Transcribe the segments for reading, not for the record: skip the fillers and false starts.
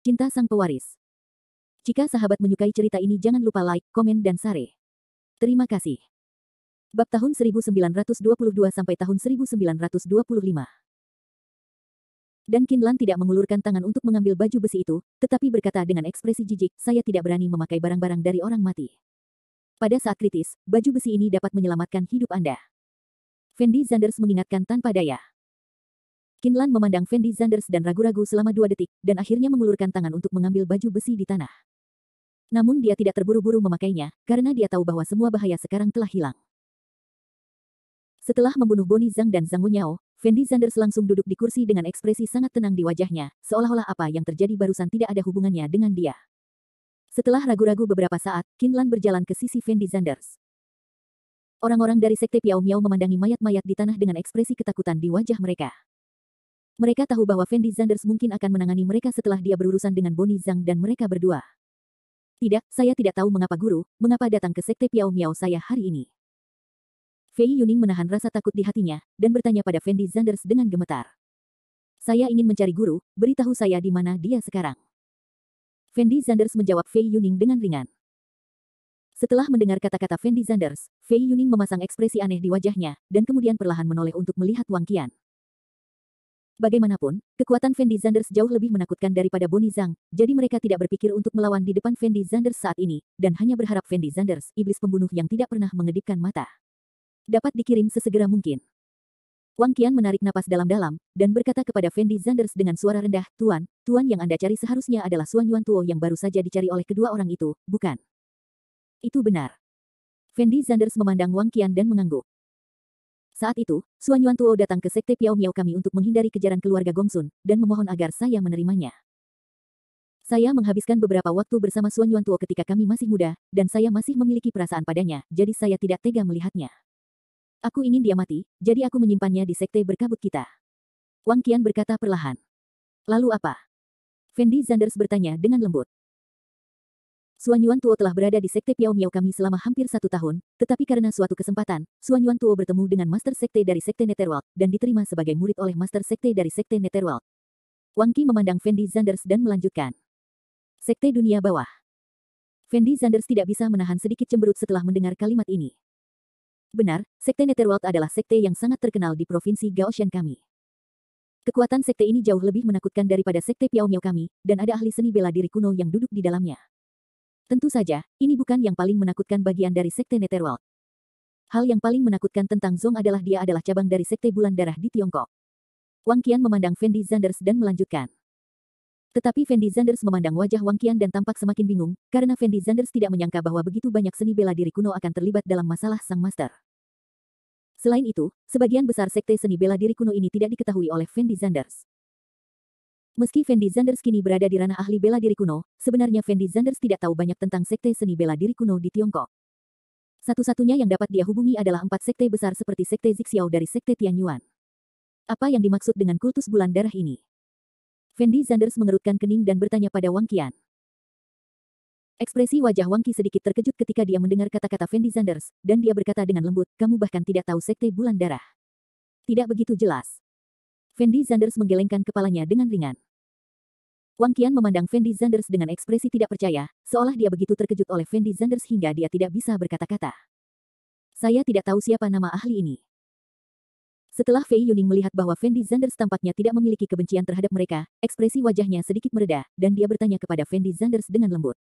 Cinta Sang Pewaris. Jika sahabat menyukai cerita ini jangan lupa like, komen dan share. Terima kasih. Bab tahun 1922 sampai tahun 1925. Dan Qinlan tidak mengulurkan tangan untuk mengambil baju besi itu, tetapi berkata dengan ekspresi jijik, saya tidak berani memakai barang-barang dari orang mati. Pada saat kritis, baju besi ini dapat menyelamatkan hidup Anda. Fendi Zanders mengingatkan tanpa daya. Qinlan memandang Fendi Zanders dan ragu-ragu selama 2 detik, dan akhirnya mengulurkan tangan untuk mengambil baju besi di tanah. Namun dia tidak terburu-buru memakainya, karena dia tahu bahwa semua bahaya sekarang telah hilang. Setelah membunuh Boni Zhang dan Zhang Wenyao, Fendi Zanders langsung duduk di kursi dengan ekspresi sangat tenang di wajahnya, seolah-olah apa yang terjadi barusan tidak ada hubungannya dengan dia. Setelah ragu-ragu beberapa saat, Qinlan berjalan ke sisi Fendi Zanders. Orang-orang dari Sekte Piao Miao memandangi mayat-mayat di tanah dengan ekspresi ketakutan di wajah mereka. Mereka tahu bahwa Fendi Zanders mungkin akan menangani mereka setelah dia berurusan dengan Boni Zhang dan mereka berdua. Tidak, saya tidak tahu mengapa guru, mengapa datang ke Sekte Piao Miao saya hari ini. Fei Yuning menahan rasa takut di hatinya, dan bertanya pada Fendi Zanders dengan gemetar. Saya ingin mencari guru, beritahu saya di mana dia sekarang. Fendi Zanders menjawab Fei Yuning dengan ringan. Setelah mendengar kata-kata Fendi Zanders, Fei Yuning memasang ekspresi aneh di wajahnya, dan kemudian perlahan menoleh untuk melihat Wang Qian. Bagaimanapun, kekuatan Fendi Zanders jauh lebih menakutkan daripada Boni Zhang, jadi mereka tidak berpikir untuk melawan di depan Fendi Zanders saat ini, dan hanya berharap Fendi Zanders, iblis pembunuh yang tidak pernah mengedipkan mata, dapat dikirim sesegera mungkin. Wang Qian menarik napas dalam-dalam, dan berkata kepada Fendi Zanders dengan suara rendah, Tuan yang Anda cari seharusnya adalah Suan Yuantuo yang baru saja dicari oleh kedua orang itu, bukan? Itu benar. Fendi Zanders memandang Wang Qian dan mengangguk. Saat itu, Suan Yuantuo datang ke Sekte Piao Miao kami untuk menghindari kejaran keluarga Gongsun, dan memohon agar saya menerimanya. Saya menghabiskan beberapa waktu bersama Suan Yuantuo ketika kami masih muda, dan saya masih memiliki perasaan padanya, jadi saya tidak tega melihatnya. Aku ingin dia mati, jadi aku menyimpannya di sekte berkabut kita. Wang Qian berkata perlahan. Lalu apa? Fendi Zanders bertanya dengan lembut. Suan Yuantuo telah berada di Sekte Piao Miao kami selama hampir 1 tahun, tetapi karena suatu kesempatan, Suan Yuantuo bertemu dengan Master Sekte dari Sekte Netherworld, dan diterima sebagai murid oleh Master Sekte dari Sekte Netherworld. Wang Qi memandang Fendi Zanders dan melanjutkan. Sekte Dunia Bawah. Fendi Zanders tidak bisa menahan sedikit cemberut setelah mendengar kalimat ini. Benar, Sekte Netherworld adalah sekte yang sangat terkenal di provinsi Gaoshan kami. Kekuatan sekte ini jauh lebih menakutkan daripada Sekte Piao Miao kami, dan ada ahli seni bela diri kuno yang duduk di dalamnya. Tentu saja, ini bukan yang paling menakutkan bagian dari Sekte Netherworld. Hal yang paling menakutkan tentang Zong adalah dia adalah cabang dari Sekte Bulan Darah di Tiongkok. Wang Qian memandang Fendi Zanders dan melanjutkan. Tetapi Fendi Zanders memandang wajah Wang Qian dan tampak semakin bingung, karena Fendi Zanders tidak menyangka bahwa begitu banyak seni bela diri kuno akan terlibat dalam masalah Sang Master. Selain itu, sebagian besar sekte seni bela diri kuno ini tidak diketahui oleh Fendi Zanders. Meski Fendi Zanders kini berada di ranah ahli bela diri kuno, sebenarnya Fendi Zanders tidak tahu banyak tentang sekte seni bela diri kuno di Tiongkok. Satu-satunya yang dapat dia hubungi adalah 4 sekte besar seperti Sekte Zixiao dari Sekte Tianyuan. Apa yang dimaksud dengan kultus bulan darah ini? Fendi Zanders mengerutkan kening dan bertanya pada Wang Qian. Ekspresi wajah Wang Qi sedikit terkejut ketika dia mendengar kata-kata Fendi Zanders, dan dia berkata dengan lembut, kamu bahkan tidak tahu sekte bulan darah. Tidak begitu jelas. Fendi Zanders menggelengkan kepalanya dengan ringan. Wang Qian memandang Fendi Zanders dengan ekspresi tidak percaya, seolah dia begitu terkejut oleh Fendi Zanders hingga dia tidak bisa berkata-kata. Saya tidak tahu siapa nama ahli ini. Setelah Fei Yuning melihat bahwa Fendi Zanders tampaknya tidak memiliki kebencian terhadap mereka, ekspresi wajahnya sedikit mereda, dan dia bertanya kepada Fendi Zanders dengan lembut.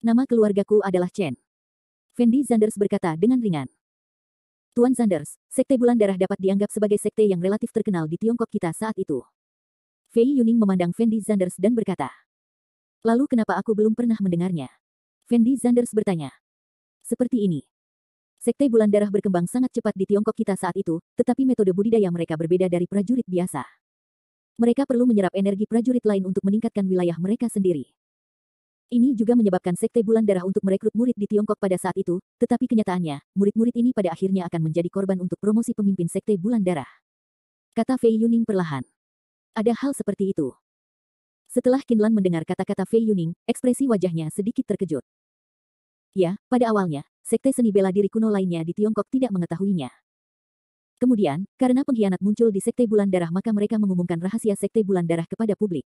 Nama keluargaku adalah Chen. Fendi Zanders berkata dengan ringan. Tuan Zanders, Sekte Bulan Darah dapat dianggap sebagai sekte yang relatif terkenal di Tiongkok kita saat itu. Fei Yuning memandang Fendi Zanders dan berkata. Lalu kenapa aku belum pernah mendengarnya? Fendi Zanders bertanya. Seperti ini. Sekte Bulan Darah berkembang sangat cepat di Tiongkok kita saat itu, tetapi metode budidaya mereka berbeda dari prajurit biasa. Mereka perlu menyerap energi prajurit lain untuk meningkatkan wilayah mereka sendiri. Ini juga menyebabkan Sekte Bulan Darah untuk merekrut murid di Tiongkok pada saat itu, tetapi kenyataannya, murid-murid ini pada akhirnya akan menjadi korban untuk promosi pemimpin Sekte Bulan Darah. Kata Fei Yuning perlahan. Ada hal seperti itu. Setelah Qinlan mendengar kata-kata Fei Yuning, ekspresi wajahnya sedikit terkejut. Ya, pada awalnya, sekte seni bela diri kuno lainnya di Tiongkok tidak mengetahuinya. Kemudian, karena pengkhianat muncul di Sekte Bulan Darah maka mereka mengumumkan rahasia Sekte Bulan Darah kepada publik.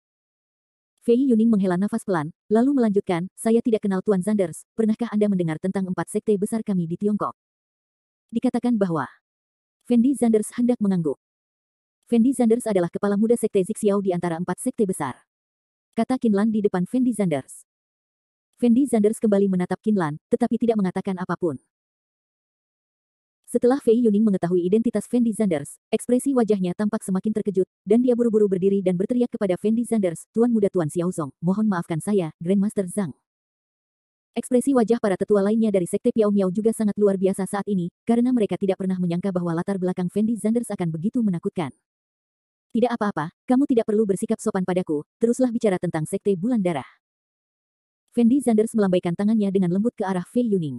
Fei Yuning menghela nafas pelan, lalu melanjutkan, saya tidak kenal Tuan Zanders, pernahkah Anda mendengar tentang 4 sekte besar kami di Tiongkok? Dikatakan bahwa Fendi Zanders hendak mengangguk. Fendi Zanders adalah kepala muda sekte Zixiao di antara 4 sekte besar. Kata Qinlan di depan Fendi Zanders. Fendi Zanders kembali menatap Qinlan, tetapi tidak mengatakan apapun. Setelah Fei Yuning mengetahui identitas Fendi Zanders, ekspresi wajahnya tampak semakin terkejut, dan dia buru-buru berdiri dan berteriak kepada Fendi Zanders, Tuan Muda Tuan Xiaozong, mohon maafkan saya, Grandmaster Zhang. Ekspresi wajah para tetua lainnya dari Sekte Piao Miao juga sangat luar biasa saat ini, karena mereka tidak pernah menyangka bahwa latar belakang Fendi Zanders akan begitu menakutkan. Tidak apa-apa, kamu tidak perlu bersikap sopan padaku, teruslah bicara tentang Sekte Bulan Darah. Fendi Zanders melambaikan tangannya dengan lembut ke arah Fei Yuning.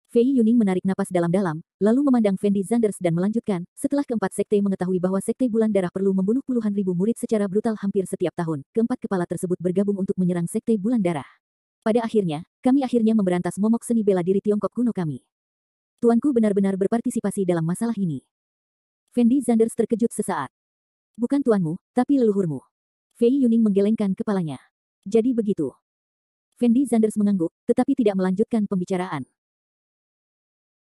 Fei Yuning menarik napas dalam-dalam, lalu memandang Fendi Zanders dan melanjutkan, setelah keempat sekte mengetahui bahwa Sekte Bulan Darah perlu membunuh puluhan ribu murid secara brutal hampir setiap tahun, keempat kepala tersebut bergabung untuk menyerang Sekte Bulan Darah. Pada akhirnya, kami akhirnya memberantas momok seni bela diri Tiongkok kuno kami. Tuanku benar-benar berpartisipasi dalam masalah ini. Fendi Zanders terkejut sesaat. Bukan tuanmu, tapi leluhurmu. Fei Yuning menggelengkan kepalanya. Jadi begitu. Fendi Zanders mengangguk, tetapi tidak melanjutkan pembicaraan.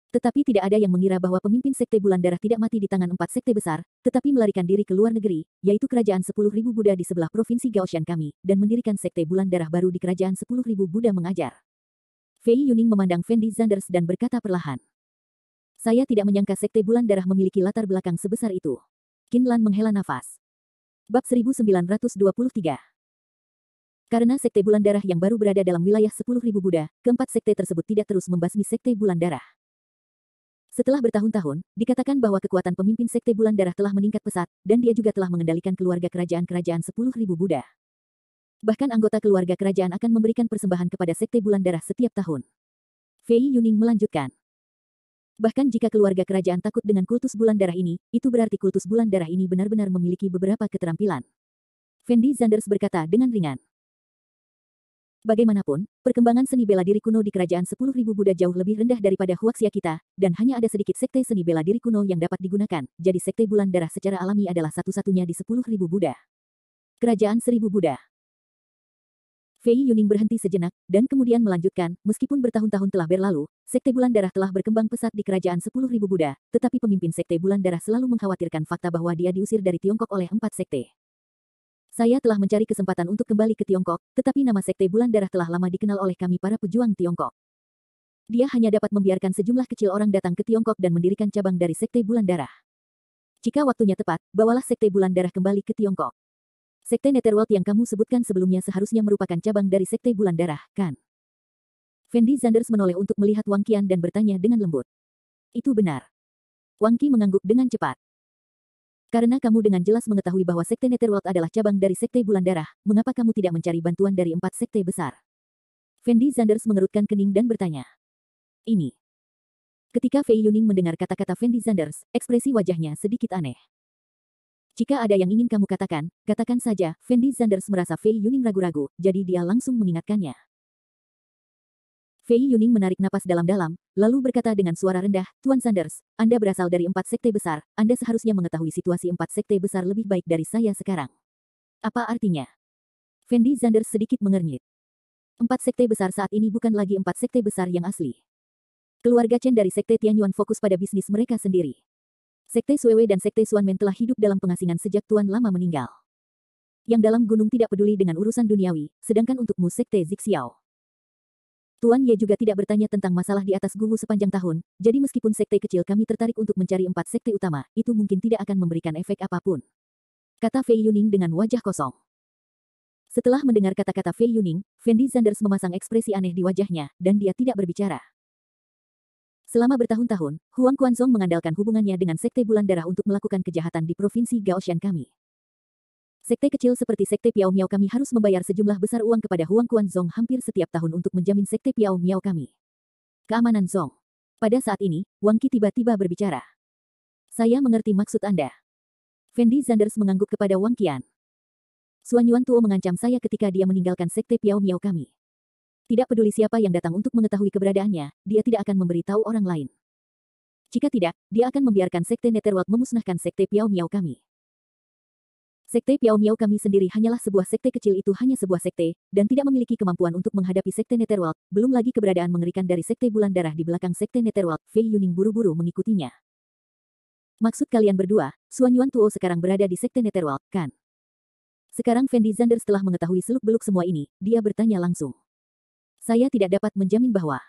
Tetapi tidak ada yang mengira bahwa pemimpin Sekte Bulan Darah tidak mati di tangan 4 sekte besar, tetapi melarikan diri ke luar negeri, yaitu Kerajaan 10.000 Buddha di sebelah Provinsi Gaoshan kami, dan mendirikan Sekte Bulan Darah baru di Kerajaan 10.000 Buddha mengajar. Fei Yuning memandang Fendi Zanders dan berkata perlahan. Saya tidak menyangka Sekte Bulan Darah memiliki latar belakang sebesar itu. Qinlan menghela nafas. Bab 1923. Karena Sekte Bulan Darah yang baru berada dalam wilayah 10.000 Buddha, keempat sekte tersebut tidak terus membasmi Sekte Bulan Darah. Setelah bertahun-tahun, dikatakan bahwa kekuatan pemimpin Sekte Bulan Darah telah meningkat pesat, dan dia juga telah mengendalikan keluarga kerajaan-kerajaan 10.000 Buddha. Bahkan anggota keluarga kerajaan akan memberikan persembahan kepada Sekte Bulan Darah setiap tahun. Fei Yuning melanjutkan. Bahkan jika keluarga kerajaan takut dengan kultus Bulan Darah ini, itu berarti kultus Bulan Darah ini benar-benar memiliki beberapa keterampilan. Fendi Zanders berkata dengan ringan. Bagaimanapun, perkembangan seni bela diri kuno di kerajaan 10.000 Buddha jauh lebih rendah daripada Huaxia kita, dan hanya ada sedikit sekte seni bela diri kuno yang dapat digunakan, jadi Sekte Bulan Darah secara alami adalah satu-satunya di 10.000 Buddha. Kerajaan 1000 Buddha. Fei Yuning berhenti sejenak, dan kemudian melanjutkan, meskipun bertahun-tahun telah berlalu, Sekte Bulan Darah telah berkembang pesat di kerajaan 10.000 Buddha, tetapi pemimpin Sekte Bulan Darah selalu mengkhawatirkan fakta bahwa dia diusir dari Tiongkok oleh 4 sekte. Saya telah mencari kesempatan untuk kembali ke Tiongkok, tetapi nama Sekte Bulan Darah telah lama dikenal oleh kami para pejuang Tiongkok. Dia hanya dapat membiarkan sejumlah kecil orang datang ke Tiongkok dan mendirikan cabang dari Sekte Bulan Darah. Jika waktunya tepat, bawalah Sekte Bulan Darah kembali ke Tiongkok. Sekte Netherworld yang kamu sebutkan sebelumnya seharusnya merupakan cabang dari Sekte Bulan Darah, kan? Fendi Zanders menoleh untuk melihat Wang Qian dan bertanya dengan lembut. Itu benar. Wang Qi mengangguk dengan cepat. Karena kamu dengan jelas mengetahui bahwa Sekte Netherworld adalah cabang dari Sekte Bulan Darah, mengapa kamu tidak mencari bantuan dari 4 sekte besar? Fendi Zanders mengerutkan kening dan bertanya. Ini. Ketika Fei Yuning mendengar kata-kata Fendi Zanders, ekspresi wajahnya sedikit aneh. Jika ada yang ingin kamu katakan, katakan saja, Fendi Zanders merasa Fei Yuning ragu-ragu, jadi dia langsung mengingatkannya. Fei Yuning menarik napas dalam-dalam, lalu berkata dengan suara rendah, Tuan Zanders, Anda berasal dari 4 sekte besar, Anda seharusnya mengetahui situasi 4 sekte besar lebih baik dari saya sekarang. Apa artinya? Fendi Zanders sedikit mengernyit. 4 sekte besar saat ini bukan lagi 4 sekte besar yang asli. Keluarga Chen dari Sekte Tianyuan fokus pada bisnis mereka sendiri. Sekte Suewe dan Sekte Xuanmen telah hidup dalam pengasingan sejak Tuan lama meninggal. Yang dalam gunung tidak peduli dengan urusan duniawi, sedangkan untukmu Sekte Zixiao. Tuan Ye juga tidak bertanya tentang masalah di atas gulu sepanjang tahun, jadi meskipun sekte kecil kami tertarik untuk mencari 4 sekte utama, itu mungkin tidak akan memberikan efek apapun. Kata Fei Yuning dengan wajah kosong. Setelah mendengar kata-kata Fei Yuning, Fendi Zanders memasang ekspresi aneh di wajahnya, dan dia tidak berbicara. Selama bertahun-tahun, Huang Quanzong mengandalkan hubungannya dengan Sekte Bulan Darah untuk melakukan kejahatan di Provinsi Gaoshan kami. Sekte kecil seperti Sekte Piao Miao kami harus membayar sejumlah besar uang kepada Huang Quanzong hampir setiap tahun untuk menjamin Sekte Piao Miao kami. Keamanan Zong. Pada saat ini, Wang Qi tiba-tiba berbicara. Saya mengerti maksud Anda. Fendi Zanders mengangguk kepada Wang Qian. Suan Yuan Tuo mengancam saya ketika dia meninggalkan Sekte Piao Miao kami. Tidak peduli siapa yang datang untuk mengetahui keberadaannya, dia tidak akan memberitahu orang lain. Jika tidak, dia akan membiarkan Sekte Netherworld memusnahkan Sekte Piao Miao kami. Sekte Piao Miao kami sendiri hanyalah sebuah sekte kecil, itu hanya sebuah sekte, dan tidak memiliki kemampuan untuk menghadapi sekte Netherworld, belum lagi keberadaan mengerikan dari sekte bulan darah di belakang sekte Netherworld. Fei Yuning buru-buru mengikutinya. Maksud kalian berdua, Xuan Yuan Tuo sekarang berada di sekte Netherworld, kan? Sekarang Fendi Zander setelah mengetahui seluk-beluk semua ini, dia bertanya langsung. Saya tidak dapat menjamin bahwa...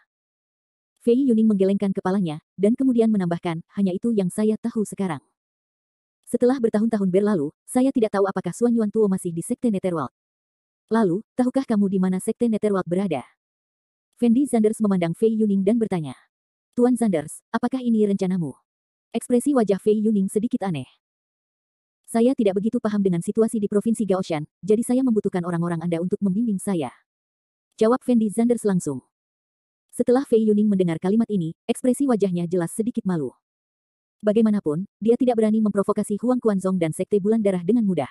Fei Yuning menggelengkan kepalanya, dan kemudian menambahkan, hanya itu yang saya tahu sekarang. Setelah bertahun-tahun berlalu, saya tidak tahu apakah Xuan Yuan Tuo masih di sekte Netherworld. Lalu, tahukah kamu di mana sekte Netherworld berada? Fendi Zanders memandang Fei Yuning dan bertanya. Tuan Zanders, apakah ini rencanamu? Ekspresi wajah Fei Yuning sedikit aneh. Saya tidak begitu paham dengan situasi di Provinsi Gaoshan, jadi saya membutuhkan orang-orang Anda untuk membimbing saya. Jawab Fendi Zanders langsung. Setelah Fei Yuning mendengar kalimat ini, ekspresi wajahnya jelas sedikit malu. Bagaimanapun, dia tidak berani memprovokasi Huang Quanzong dan Sekte Bulan Darah dengan mudah.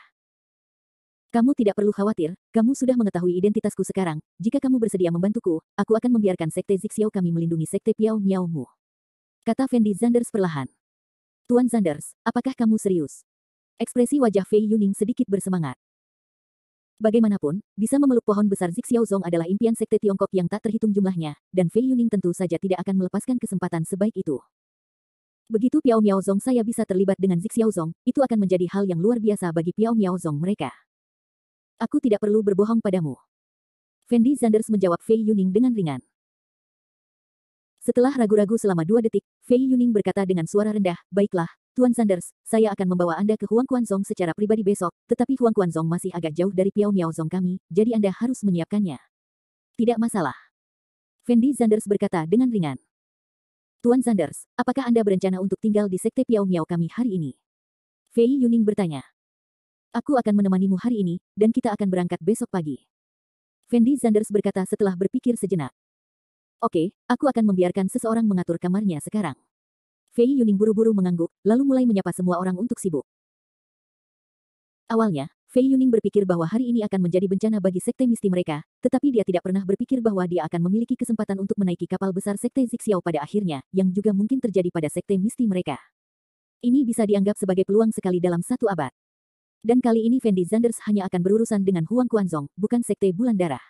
Kamu tidak perlu khawatir, kamu sudah mengetahui identitasku sekarang. Jika kamu bersedia membantuku, aku akan membiarkan Sekte Zixiao kami melindungi Sekte Piao Miao Mu. Kata Fendi Zanders perlahan. Tuan Zanders, apakah kamu serius? Ekspresi wajah Fei Yuning sedikit bersemangat. Bagaimanapun, bisa memeluk pohon besar Zixiao Zong adalah impian Sekte Tiongkok yang tak terhitung jumlahnya, dan Fei Yuning tentu saja tidak akan melepaskan kesempatan sebaik itu. Begitu Piao Miao Zong saya bisa terlibat dengan Zixiao Zong, itu akan menjadi hal yang luar biasa bagi Piao Miao Zong mereka. Aku tidak perlu berbohong padamu. Fendi Zanders menjawab Fei Yuning dengan ringan. Setelah ragu-ragu selama 2 detik, Fei Yuning berkata dengan suara rendah, baiklah, Tuan Zanders, saya akan membawa Anda ke Huang Quanzong secara pribadi besok, tetapi Huang Quanzong masih agak jauh dari Piao Miao Zong kami, jadi Anda harus menyiapkannya. Tidak masalah. Fendi Zanders berkata dengan ringan. Tuan Zanders, apakah Anda berencana untuk tinggal di Sekte Piao Miao kami hari ini? Fei Yuning bertanya. Aku akan menemanimu hari ini, dan kita akan berangkat besok pagi. Fendi Zanders berkata setelah berpikir sejenak. Oke, aku akan membiarkan seseorang mengatur kamarnya sekarang. Fei Yuning buru-buru mengangguk, lalu mulai menyapa semua orang untuk sibuk. Awalnya, Fei Yuning berpikir bahwa hari ini akan menjadi bencana bagi sekte misti mereka, tetapi dia tidak pernah berpikir bahwa dia akan memiliki kesempatan untuk menaiki kapal besar sekte Zixiao pada akhirnya, yang juga mungkin terjadi pada sekte misti mereka. Ini bisa dianggap sebagai peluang sekali dalam 1 abad. Dan kali ini Fendi Zanders hanya akan berurusan dengan Huang Quanzong, bukan sekte bulan darah.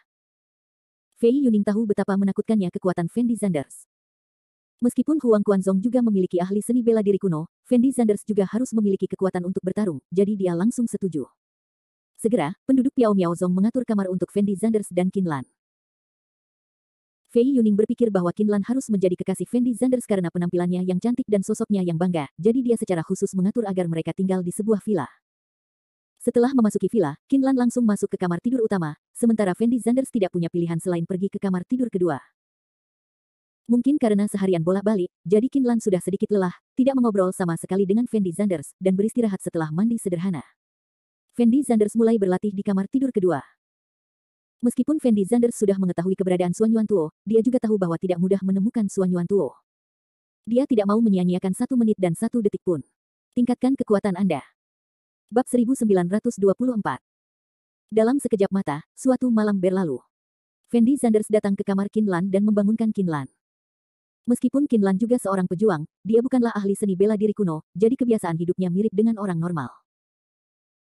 Fei Yuning tahu betapa menakutkannya kekuatan Fendi Zanders. Meskipun Huang Quanzong juga memiliki ahli seni bela diri kuno, Fendi Zanders juga harus memiliki kekuatan untuk bertarung, jadi dia langsung setuju. Segera, penduduk Piao Miao Zong mengatur kamar untuk Fendi Zanders dan Qin Lan. Fei Yuning berpikir bahwa Qin Lan harus menjadi kekasih Fendi Zanders karena penampilannya yang cantik dan sosoknya yang bangga, jadi dia secara khusus mengatur agar mereka tinggal di sebuah villa. Setelah memasuki villa, Qin Lan langsung masuk ke kamar tidur utama, sementara Fendi Zanders tidak punya pilihan selain pergi ke kamar tidur kedua. Mungkin karena seharian bolak-balik, jadi Qin Lan sudah sedikit lelah, tidak mengobrol sama sekali dengan Fendi Zanders, dan beristirahat setelah mandi sederhana. Fendi Zanders mulai berlatih di kamar tidur kedua. Meskipun Fendi Zanders sudah mengetahui keberadaan Xuan Yuan Tuo, dia juga tahu bahwa tidak mudah menemukan Xuan Yuan Tuo. Dia tidak mau menyia-nyiakan 1 menit dan 1 detik pun. Tingkatkan kekuatan Anda. Bab 1924. Dalam sekejap mata, suatu malam berlalu. Fendi Zanders datang ke kamar Qin Lan dan membangunkan Qin Lan. Meskipun Qin Lan juga seorang pejuang, dia bukanlah ahli seni bela diri kuno, jadi kebiasaan hidupnya mirip dengan orang normal.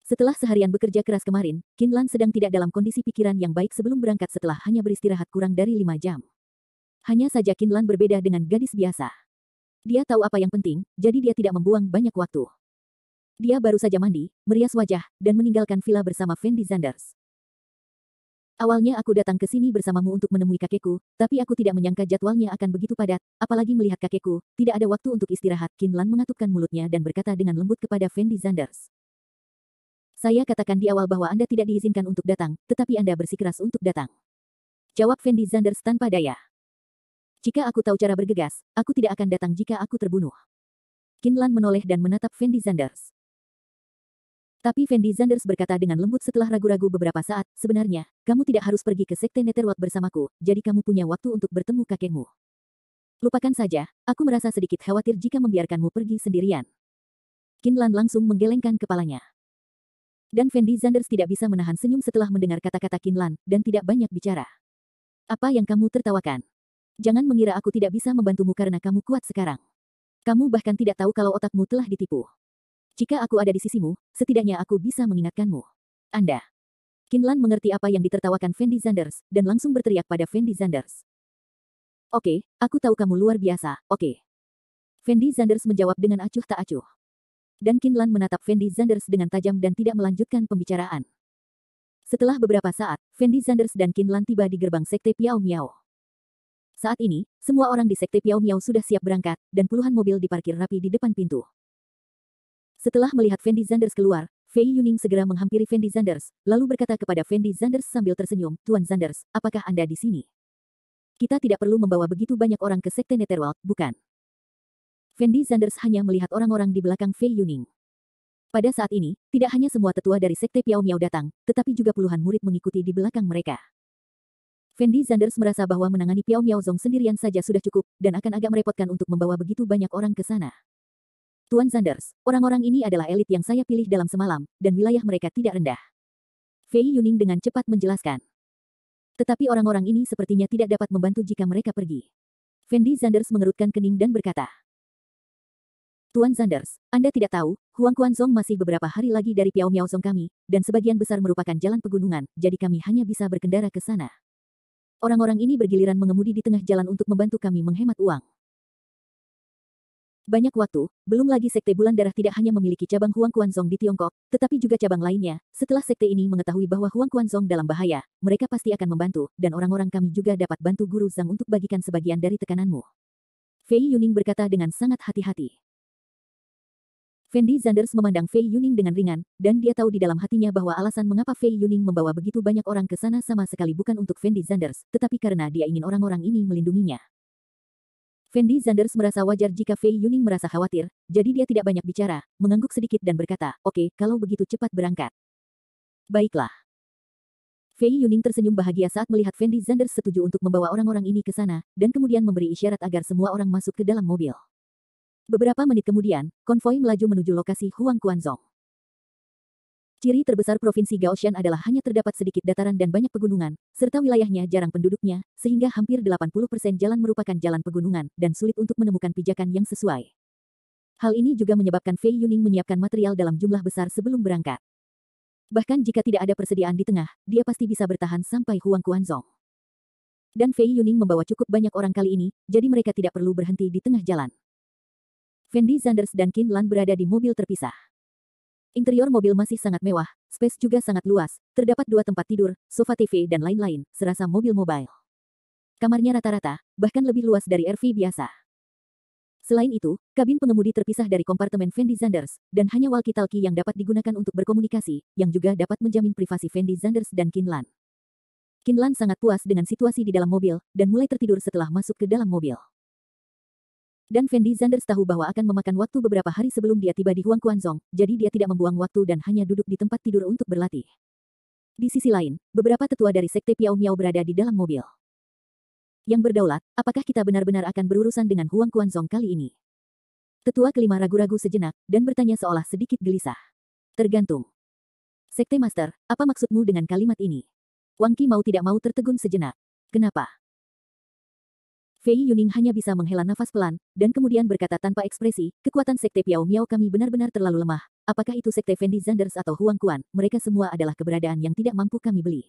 Setelah seharian bekerja keras kemarin, Qin Lan sedang tidak dalam kondisi pikiran yang baik sebelum berangkat setelah hanya beristirahat kurang dari 5 jam. Hanya saja Qin Lan berbeda dengan gadis biasa. Dia tahu apa yang penting, jadi dia tidak membuang banyak waktu. Dia baru saja mandi, merias wajah, dan meninggalkan villa bersama Fendi Zanders. Awalnya aku datang ke sini bersamamu untuk menemui kakekku, tapi aku tidak menyangka jadwalnya akan begitu padat, apalagi melihat kakekku, tidak ada waktu untuk istirahat. Qin Lan mengatupkan mulutnya dan berkata dengan lembut kepada Fendi Zanders. Saya katakan di awal bahwa Anda tidak diizinkan untuk datang, tetapi Anda bersikeras untuk datang. Jawab Fendi Zanders tanpa daya. Jika aku tahu cara bergegas, aku tidak akan datang jika aku terbunuh. Qin Lan menoleh dan menatap Fendi Zanders. Tapi Fendi Zanders berkata dengan lembut setelah ragu-ragu beberapa saat, sebenarnya, kamu tidak harus pergi ke Sekte Netherworld bersamaku, jadi kamu punya waktu untuk bertemu kakekmu. Lupakan saja, aku merasa sedikit khawatir jika membiarkanmu pergi sendirian. Qin Lan langsung menggelengkan kepalanya. Dan Fendi Zanders tidak bisa menahan senyum setelah mendengar kata-kata Qin Lan, dan tidak banyak bicara. Apa yang kamu tertawakan? Jangan mengira aku tidak bisa membantumu karena kamu kuat sekarang. Kamu bahkan tidak tahu kalau otakmu telah ditipu. Jika aku ada di sisimu, setidaknya aku bisa mengingatkanmu. Anda. Kinlan mengerti apa yang ditertawakan Fendi Zanders, dan langsung berteriak pada Fendi Zanders. Oke, aku tahu kamu luar biasa, oke. Fendi Zanders menjawab dengan acuh tak acuh. Dan Kinlan menatap Fendi Zanders dengan tajam dan tidak melanjutkan pembicaraan. Setelah beberapa saat, Fendi Zanders dan Kinlan tiba di gerbang Sekte Piao Miao. Saat ini, semua orang di Sekte Piao Miao sudah siap berangkat, dan puluhan mobil diparkir rapi di depan pintu. Setelah melihat Fendi Zanders keluar, Fei Yuning segera menghampiri Fendi Zanders, lalu berkata kepada Fendi Zanders sambil tersenyum, Tuan Zanders, apakah Anda di sini? Kita tidak perlu membawa begitu banyak orang ke Sekte Netherworld, bukan? Fendi Zanders hanya melihat orang-orang di belakang Fei Yuning. Pada saat ini, tidak hanya semua tetua dari Sekte Piao Miao datang, tetapi juga puluhan murid mengikuti di belakang mereka. Fendi Zanders merasa bahwa menangani Piao Miao Zong sendirian saja sudah cukup, dan akan agak merepotkan untuk membawa begitu banyak orang ke sana. Tuan Zanders, orang-orang ini adalah elit yang saya pilih dalam semalam, dan wilayah mereka tidak rendah. Fei Yuning dengan cepat menjelaskan. Tetapi orang-orang ini sepertinya tidak dapat membantu jika mereka pergi. Fendi Zanders mengerutkan kening dan berkata. Tuan Zanders, Anda tidak tahu, Huang Quanzong masih beberapa hari lagi dari Piao Miao Zong kami, dan sebagian besar merupakan jalan pegunungan, jadi kami hanya bisa berkendara ke sana. Orang-orang ini bergiliran mengemudi di tengah jalan untuk membantu kami menghemat uang. Banyak waktu, belum lagi Sekte Bulan Darah tidak hanya memiliki cabang Huang Quanzong di Tiongkok, tetapi juga cabang lainnya. Setelah sekte ini mengetahui bahwa Huang Quanzong dalam bahaya, mereka pasti akan membantu, dan orang-orang kami juga dapat bantu Guru Zhang untuk bagikan sebagian dari tekananmu. Fei Yuning berkata dengan sangat hati-hati. Fendi Zanders memandang Fei Yuning dengan ringan, dan dia tahu di dalam hatinya bahwa alasan mengapa Fei Yuning membawa begitu banyak orang ke sana sama sekali bukan untuk Fendi Zanders, tetapi karena dia ingin orang-orang ini melindunginya. Fendi Zanders merasa wajar jika Fei Yuning merasa khawatir, jadi dia tidak banyak bicara, mengangguk sedikit dan berkata, oke, kalau begitu cepat berangkat. Baiklah. Fei Yuning tersenyum bahagia saat melihat Fendi Zanders setuju untuk membawa orang-orang ini ke sana, dan kemudian memberi isyarat agar semua orang masuk ke dalam mobil. Beberapa menit kemudian, konvoi melaju menuju lokasi Huang Quanzong. Ciri terbesar Provinsi Gaoshan adalah hanya terdapat sedikit dataran dan banyak pegunungan, serta wilayahnya jarang penduduknya, sehingga hampir 80% jalan merupakan jalan pegunungan, dan sulit untuk menemukan pijakan yang sesuai. Hal ini juga menyebabkan Fei Yuning menyiapkan material dalam jumlah besar sebelum berangkat. Bahkan jika tidak ada persediaan di tengah, dia pasti bisa bertahan sampai Huang Quanzong. Dan Fei Yuning membawa cukup banyak orang kali ini, jadi mereka tidak perlu berhenti di tengah jalan. Fendi Zanders dan Kinlan berada di mobil terpisah. Interior mobil masih sangat mewah, space juga sangat luas, terdapat 2 tempat tidur, sofa TV dan lain-lain, serasa mobil mobile. Kamarnya rata-rata, bahkan lebih luas dari RV biasa. Selain itu, kabin pengemudi terpisah dari kompartemen Fendi Zanders, dan hanya walkie-talkie yang dapat digunakan untuk berkomunikasi, yang juga dapat menjamin privasi Fendi Zanders dan Kinlan. Kinlan sangat puas dengan situasi di dalam mobil, dan mulai tertidur setelah masuk ke dalam mobil. Dan Fendi Zanders tahu bahwa akan memakan waktu beberapa hari sebelum dia tiba di Huang Quanzong, jadi dia tidak membuang waktu dan hanya duduk di tempat tidur untuk berlatih. Di sisi lain, beberapa tetua dari Sekte Piao Miao berada di dalam mobil. Yang berdaulat, apakah kita benar-benar akan berurusan dengan Huang Quanzong kali ini? Tetua kelima ragu-ragu sejenak, dan bertanya seolah sedikit gelisah. Tergantung. Sekte Master, apa maksudmu dengan kalimat ini? Wang Qi mau tidak mau tertegun sejenak. Kenapa? Fei Yuning hanya bisa menghela nafas pelan, dan kemudian berkata tanpa ekspresi, kekuatan Sekte Piao Miao kami benar-benar terlalu lemah. Apakah itu Sekte Fendi Zanders atau Huang Quan, mereka semua adalah keberadaan yang tidak mampu kami beli.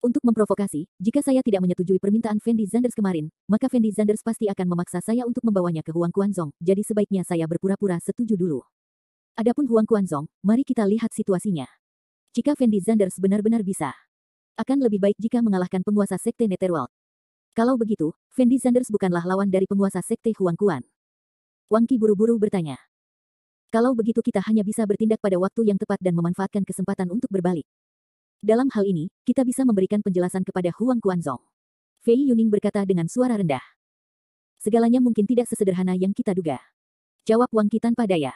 Untuk memprovokasi, jika saya tidak menyetujui permintaan Fendi Zanders kemarin, maka Fendi Zanders pasti akan memaksa saya untuk membawanya ke Huang Quanzong, jadi sebaiknya saya berpura-pura setuju dulu. Adapun Huang Quanzong, mari kita lihat situasinya. Jika Fendi Zanders benar-benar bisa, akan lebih baik jika mengalahkan penguasa Sekte Netherworld. Kalau begitu, Fendi Zanders bukanlah lawan dari penguasa Sekte Huang Quan. Wang Qi buru-buru bertanya. Kalau begitu kita hanya bisa bertindak pada waktu yang tepat dan memanfaatkan kesempatan untuk berbalik. Dalam hal ini, kita bisa memberikan penjelasan kepada Huang Quanzong. Fei Yuning berkata dengan suara rendah. Segalanya mungkin tidak sesederhana yang kita duga. Jawab Wang Qi tanpa daya.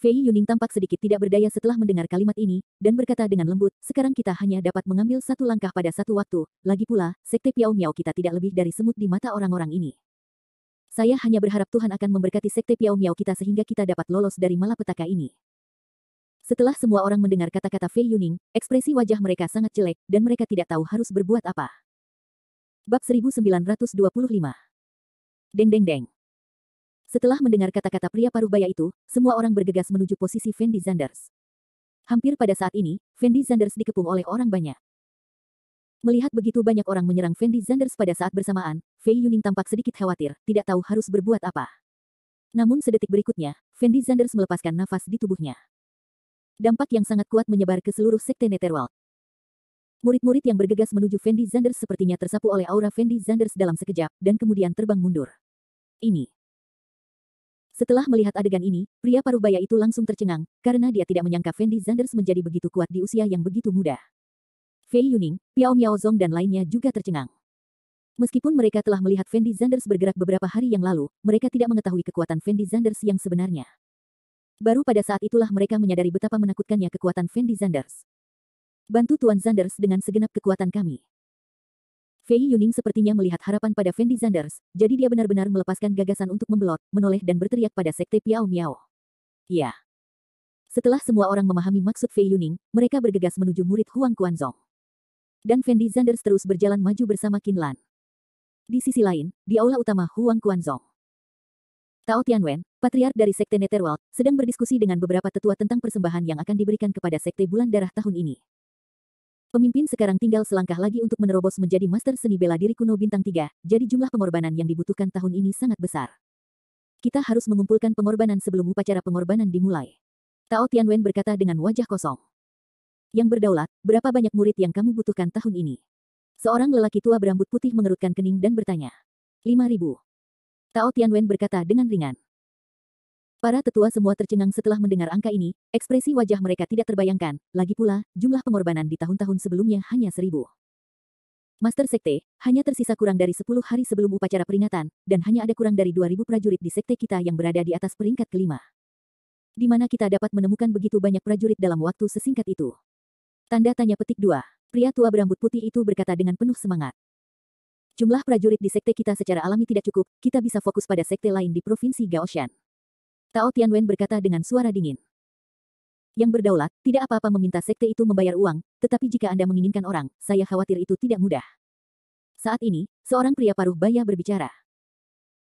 Fei Yuning tampak sedikit tidak berdaya setelah mendengar kalimat ini, dan berkata dengan lembut, sekarang kita hanya dapat mengambil satu langkah pada satu waktu, lagi pula, Sekte Piao Miao kita tidak lebih dari semut di mata orang-orang ini. Saya hanya berharap Tuhan akan memberkati Sekte Piao Miao kita sehingga kita dapat lolos dari malapetaka ini. Setelah semua orang mendengar kata-kata Fei Yuning, ekspresi wajah mereka sangat jelek, dan mereka tidak tahu harus berbuat apa. Bab 1925. Deng deng deng. Setelah mendengar kata-kata pria paruh baya itu, semua orang bergegas menuju posisi Fendi Zanders. Hampir pada saat ini, Fendi Zanders dikepung oleh orang banyak. Melihat begitu banyak orang menyerang Fendi Zanders pada saat bersamaan, Fei Yuning tampak sedikit khawatir, tidak tahu harus berbuat apa. Namun sedetik berikutnya, Fendi Zanders melepaskan nafas di tubuhnya. Dampak yang sangat kuat menyebar ke seluruh sekte Netherworld. Murid-murid yang bergegas menuju Fendi Zanders sepertinya tersapu oleh aura Fendi Zanders dalam sekejap, dan kemudian terbang mundur. Ini. Setelah melihat adegan ini, pria paruh baya itu langsung tercengang, karena dia tidak menyangka Fendi Zanders menjadi begitu kuat di usia yang begitu muda. Fei Yuning, Piao Miaozong dan lainnya juga tercengang. Meskipun mereka telah melihat Fendi Zanders bergerak beberapa hari yang lalu, mereka tidak mengetahui kekuatan Fendi Zanders yang sebenarnya. Baru pada saat itulah mereka menyadari betapa menakutkannya kekuatan Fendi Zanders. Bantu Tuan Zanders dengan segenap kekuatan kami. Fei Yuning sepertinya melihat harapan pada Fendi Zanders, jadi dia benar-benar melepaskan gagasan untuk membelot, menoleh dan berteriak pada sekte Piao Miao. Ya. Setelah semua orang memahami maksud Fei Yuning, mereka bergegas menuju murid Huang Quanzong. Dan Fendi Zanders terus berjalan maju bersama Qin Lan. Di sisi lain, di aula utama Huang Quanzong, Tao Tianwen, patriark dari sekte Netherworld, sedang berdiskusi dengan beberapa tetua tentang persembahan yang akan diberikan kepada sekte Bulan Darah tahun ini. Pemimpin sekarang tinggal selangkah lagi untuk menerobos menjadi master seni bela diri kuno bintang 3, jadi jumlah pengorbanan yang dibutuhkan tahun ini sangat besar. Kita harus mengumpulkan pengorbanan sebelum upacara pengorbanan dimulai. Tao Tianwen berkata dengan wajah kosong. Yang berdaulat, berapa banyak murid yang kamu butuhkan tahun ini? Seorang lelaki tua berambut putih mengerutkan kening dan bertanya. 5.000. Tao Tianwen berkata dengan ringan. Para tetua semua tercengang setelah mendengar angka ini, ekspresi wajah mereka tidak terbayangkan, lagi pula, jumlah pengorbanan di tahun-tahun sebelumnya hanya 1.000. Master Sekte, hanya tersisa kurang dari 10 hari sebelum upacara peringatan, dan hanya ada kurang dari 2.000 prajurit di sekte kita yang berada di atas peringkat kelima. Di mana kita dapat menemukan begitu banyak prajurit dalam waktu sesingkat itu? Tanda tanya petik 2. Pria tua berambut putih itu berkata dengan penuh semangat. Jumlah prajurit di sekte kita secara alami tidak cukup, kita bisa fokus pada sekte lain di Provinsi Gaoshan. Tao Tianwen berkata dengan suara dingin. Yang berdaulat, tidak apa-apa meminta sekte itu membayar uang, tetapi jika Anda menginginkan orang, saya khawatir itu tidak mudah. Saat ini, seorang pria paruh baya berbicara.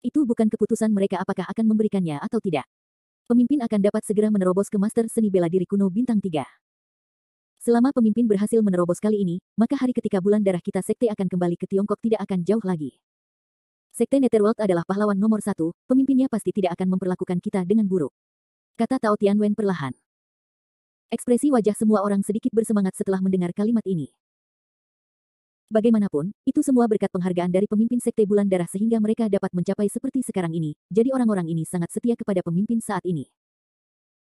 Itu bukan keputusan mereka apakah akan memberikannya atau tidak. Pemimpin akan dapat segera menerobos ke Master Seni Bela Diri Kuno Bintang 3. Selama pemimpin berhasil menerobos kali ini, maka hari ketika Bulan Darah kita sekte akan kembali ke Tiongkok tidak akan jauh lagi. Sekte Netherworld adalah pahlawan nomor 1, pemimpinnya pasti tidak akan memperlakukan kita dengan buruk. Kata Tao Tianwen perlahan. Ekspresi wajah semua orang sedikit bersemangat setelah mendengar kalimat ini. Bagaimanapun, itu semua berkat penghargaan dari pemimpin Sekte Bulan Darah sehingga mereka dapat mencapai seperti sekarang ini, jadi orang-orang ini sangat setia kepada pemimpin saat ini.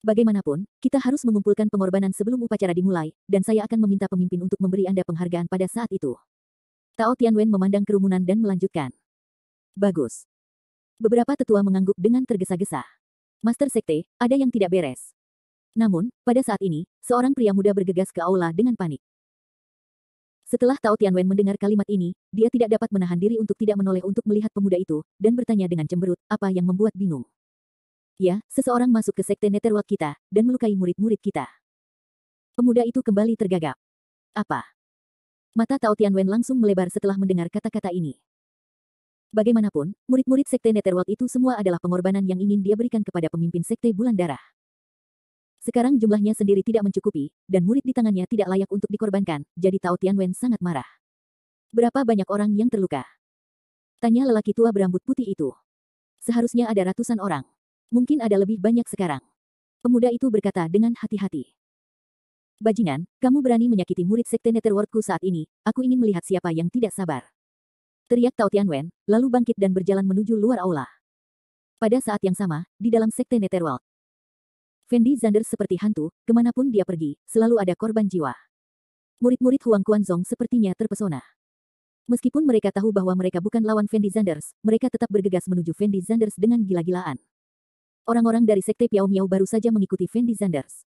Bagaimanapun, kita harus mengumpulkan pengorbanan sebelum upacara dimulai, dan saya akan meminta pemimpin untuk memberi Anda penghargaan pada saat itu. Tao Tianwen memandang kerumunan dan melanjutkan. Bagus. Beberapa tetua mengangguk dengan tergesa-gesa. Master Sekte, ada yang tidak beres. Namun, pada saat ini, seorang pria muda bergegas ke aula dengan panik. Setelah Tao Tianwen mendengar kalimat ini, dia tidak dapat menahan diri untuk tidak menoleh untuk melihat pemuda itu, dan bertanya dengan cemberut, apa yang membuat bingung. Ya, seseorang masuk ke Sekte Netherworld kita, dan melukai murid-murid kita. Pemuda itu kembali tergagap. Apa? Mata Tao Tianwen langsung melebar setelah mendengar kata-kata ini. Bagaimanapun, murid-murid Sekte Netherworld itu semua adalah pengorbanan yang ingin dia berikan kepada pemimpin Sekte Bulan Darah. Sekarang jumlahnya sendiri tidak mencukupi, dan murid di tangannya tidak layak untuk dikorbankan, jadi Tao Tianwen sangat marah. Berapa banyak orang yang terluka? Tanya lelaki tua berambut putih itu. Seharusnya ada ratusan orang. Mungkin ada lebih banyak sekarang. Pemuda itu berkata dengan hati-hati. Bajingan, kamu berani menyakiti murid Sekte Netherworldku saat ini, aku ingin melihat siapa yang tidak sabar. Teriak Tao Tianwen, lalu bangkit dan berjalan menuju luar aula. Pada saat yang sama, di dalam Sekte Netherworld, Fendi Zanders seperti hantu, kemanapun dia pergi, selalu ada korban jiwa. Murid-murid Huang Quanzong sepertinya terpesona. Meskipun mereka tahu bahwa mereka bukan lawan Fendi Zanders, mereka tetap bergegas menuju Fendi Zanders dengan gila-gilaan. Orang-orang dari Sekte Piao Miao baru saja mengikuti Fendi Zanders.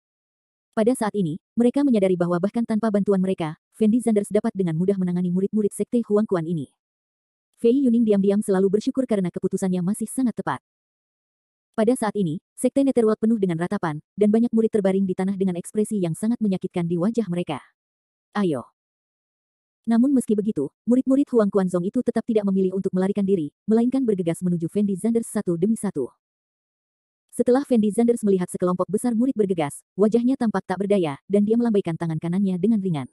Pada saat ini, mereka menyadari bahwa bahkan tanpa bantuan mereka, Fendi Zanders dapat dengan mudah menangani murid-murid Sekte Huang Quan ini. Fei Yuning diam-diam selalu bersyukur karena keputusannya masih sangat tepat. Pada saat ini, Sekte Netherworld penuh dengan ratapan, dan banyak murid terbaring di tanah dengan ekspresi yang sangat menyakitkan di wajah mereka. Ayo. Namun meski begitu, murid-murid Huang Quanzong itu tetap tidak memilih untuk melarikan diri, melainkan bergegas menuju Fendi Zanders satu demi satu. Setelah Fendi Zanders melihat sekelompok besar murid bergegas, wajahnya tampak tak berdaya, dan dia melambaikan tangan kanannya dengan ringan.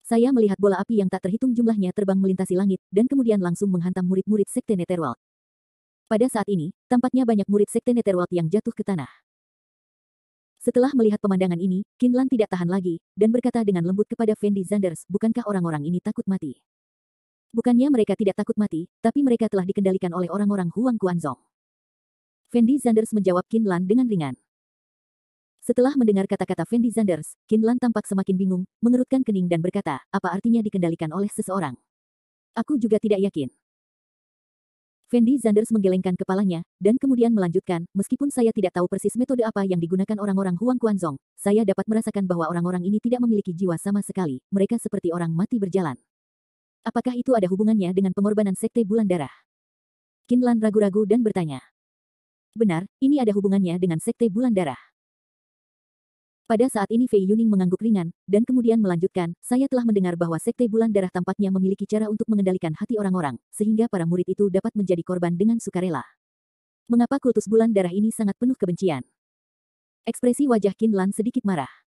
Saya melihat bola api yang tak terhitung jumlahnya terbang melintasi langit, dan kemudian langsung menghantam murid-murid Sekte Netherworld. Pada saat ini, tampaknya banyak murid Sekte Netherworld yang jatuh ke tanah. Setelah melihat pemandangan ini, Qin Lan tidak tahan lagi, dan berkata dengan lembut kepada Fendi Zanders, bukankah orang-orang ini takut mati? Bukannya mereka tidak takut mati, tapi mereka telah dikendalikan oleh orang-orang Huang Kuanzong. Fendi Zanders menjawab Qin Lan dengan ringan. Setelah mendengar kata-kata Fendi Zanders, Qin Lan tampak semakin bingung, mengerutkan kening dan berkata, apa artinya dikendalikan oleh seseorang? Aku juga tidak yakin. Fendi Zanders menggelengkan kepalanya, dan kemudian melanjutkan, meskipun saya tidak tahu persis metode apa yang digunakan orang-orang Huang Kuanzong, saya dapat merasakan bahwa orang-orang ini tidak memiliki jiwa sama sekali, mereka seperti orang mati berjalan. Apakah itu ada hubungannya dengan pengorbanan Sekte Bulan Darah? Qin Lan ragu-ragu dan bertanya. Benar, ini ada hubungannya dengan Sekte Bulan Darah. Pada saat ini Fei Yuning mengangguk ringan, dan kemudian melanjutkan, saya telah mendengar bahwa Sekte Bulan Darah tampaknya memiliki cara untuk mengendalikan hati orang-orang, sehingga para murid itu dapat menjadi korban dengan sukarela. Mengapa kultus Bulan Darah ini sangat penuh kebencian? Ekspresi wajah Qin Lan sedikit marah.